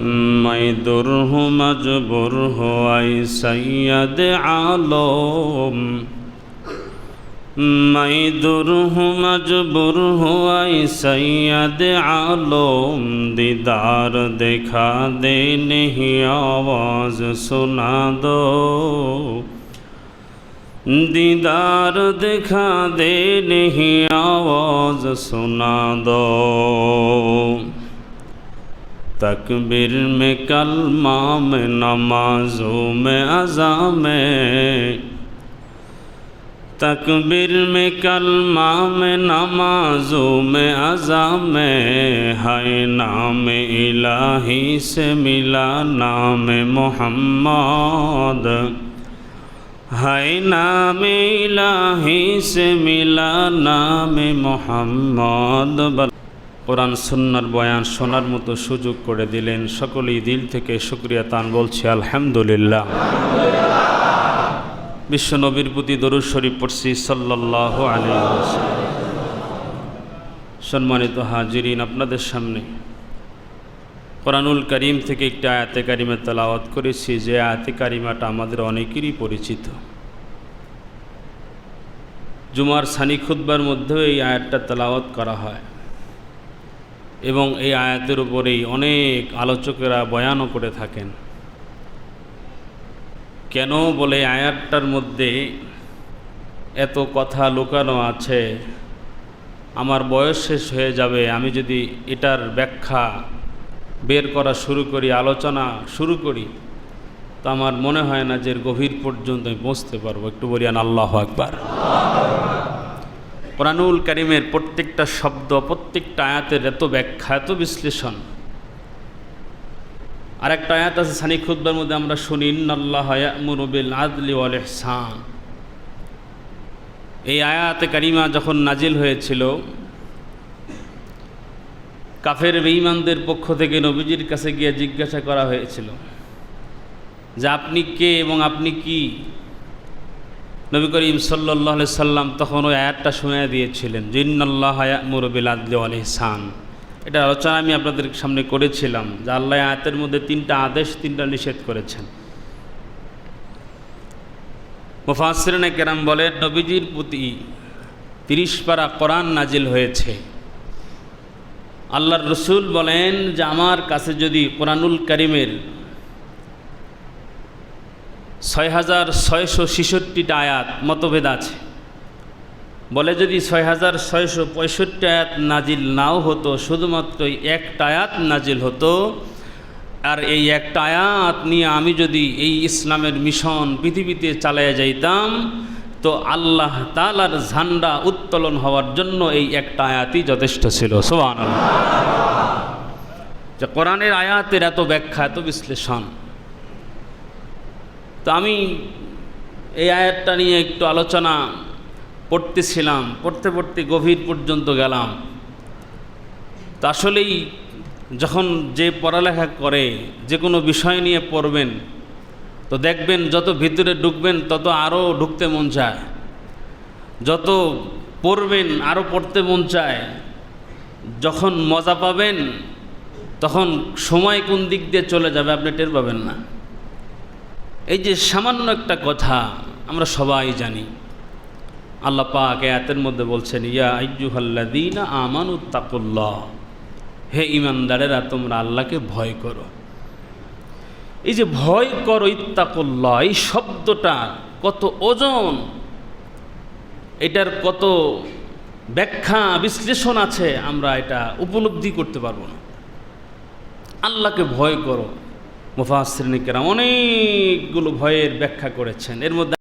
मैं दुर हूँ मजबूर हो आई सैयद आलम, मैं दुर हूँ मजबूर हो आई सैयद आलम, दीदार दिखा दे नहीं आवाज़ सुना दो, दीदार दिखा दे नहीं आवाज़ सुना दो। तकबीर में कलमा में नमाज़ों में अज़ा में, तकबीर में कलमा में नमाज़ों में अज़ा में, है नाम इलाही से मिला नाम मोहम्मद, है नाम इलाही से मिला नाम मोहम्मद। কোরআন সুন্নাহর বয়ান শোনার মতো সুযোগ করে দিলেন, সকলেই দিল থেকে শুকরিয়া তান বলছি আলহামদুলিল্লাহ। বিশ্ব নবীর প্রতি দরুদ শরীফ পড়ছি সাল্লাল্লাহু আলাইহি ওয়াসাল্লাম। সম্মানিত হাজিরিন, আপনাদের সামনে কোরআনুল কারীম থেকে একটি আয়াতে কারিমা তেলাওয়াত করেছি, যে আয়াতে কারিমাটা আমাদের অনেকেরই পরিচিত। জুমার সানি খুতবার মধ্যেও এই আয়াতটা তেলাওয়াত করা হয় এবং এই আয়াতের উপরেই অনেক আলোচকেরা বয়ানও করে থাকেন। কেন বলে আয়াতটার মধ্যে এত কথা লুকানো আছে, আমার বয়স শেষ হয়ে যাবে আমি যদি এটার ব্যাখ্যা বের করা শুরু করি, আলোচনা শুরু করি, তো আমার মনে হয় না যে গভীর পর্যন্ত আমি পৌঁছতে পারবো। একটু বলিয়ান আল্লাহু আকবার। কোরআনুল কারীমের প্রত্যেকটা শব্দ, প্রত্যেকটা আয়াতের এত ব্যাখ্যা, এত বিশ্লেষণ। আর একটা আয়াত আছে সানি খুতবার মধ্যে আমরা শুনি, ইন্নাল্লাহা ইয়া'মুরু বিল আদলি ওয়াল ইহসান। এই আয়াতে কারিমা যখন নাজিল হয়েছিল, কাফের বেঈমানদের পক্ষ থেকে নবীজির কাছে গিয়ে জিজ্ঞাসা করা হয়েছিল যে আপনি কে এবং আপনি কি? নবী করিম সাল্লাল্লাহু আলাইহি সাল্লাম তখন ওই আয়াতটা শুনিয়ে দিয়েছিলেন যে ইন্নাল্লাহা ইয়া'মুরু বিল আদলি ওয়াল ইহসান। এটা আলোচনা আমি আপনাদের সামনে করেছিলাম যে আল্লাহ আয়াতের মধ্যে 3টা আদেশ 3টা নিষেধ করেছেন। মুফাসসিরিনে কেরাম বলেন নবীজির প্রতি 30 পারা কোরআন নাজিল হয়েছে। আল্লাহর রসুল বলেন যে আমার কাছে যদি কোরআনুল কারীমের 6666টা আয়াত, মতভেদ আছে, বলে যদি 6665 আয়াত নাজিল নাও হতো, শুধুমাত্র একটা আয়াত নাজিল হতো, আর এই একটা আয়াত নিয়ে আমি যদি এই ইসলামের মিশন পৃথিবীতে চালিয়ে যাইতাম, তো আল্লাহ তাআলার ঝান্ডা উত্তোলন হওয়ার জন্য এই একটা আয়াতই যথেষ্ট ছিল। সুবহানাল্লাহ। যে কোরআনের আয়াতের এত ব্যাখ্যা, এত বিশ্লেষণ। তো আমি এই আয়াতটা নিয়ে একটু আলোচনা পড়তেছিলাম, পড়তে পড়তে গভীর পর্যন্ত গেলাম। তো আসলেই যখন যে পড়ালেখা করে, যে কোনো বিষয় নিয়ে পড়বেন, তো দেখবেন যত ভিতরে ঢুকবেন তত আরও ঢুকতে মন চায়, যত পড়বেন আরও পড়তে মন চায়। যখন মজা পাবেন তখন সময় কোন দিক দিয়ে চলে যাবে আপনি টের পাবেন না। এই যে সামান্য একটা কথা আমরা সবাই জানি, আল্লাহ পাক আয়াতের মধ্যে বলছেন ইয়া আইয়ুহাল্লাযীনা আমানুত্তাকুল্লাহ, হে ঈমানদারেরা তোমরা আল্লাহকে ভয় করো। এই যে ভয় করো, ইত্তাকুল্লাহ, এই শব্দটা কত ওজন, এটার কত ব্যাখ্যা বিশ্লেষণ আছে, আমরা এটা উপলব্ধি করতে পারবো না। আল্লাহকে ভয় করো, মুফাসসিরিনে কেরাম অনেকগুলো ভয়ের ব্যাখ্যা করেছেন। এর মধ্যে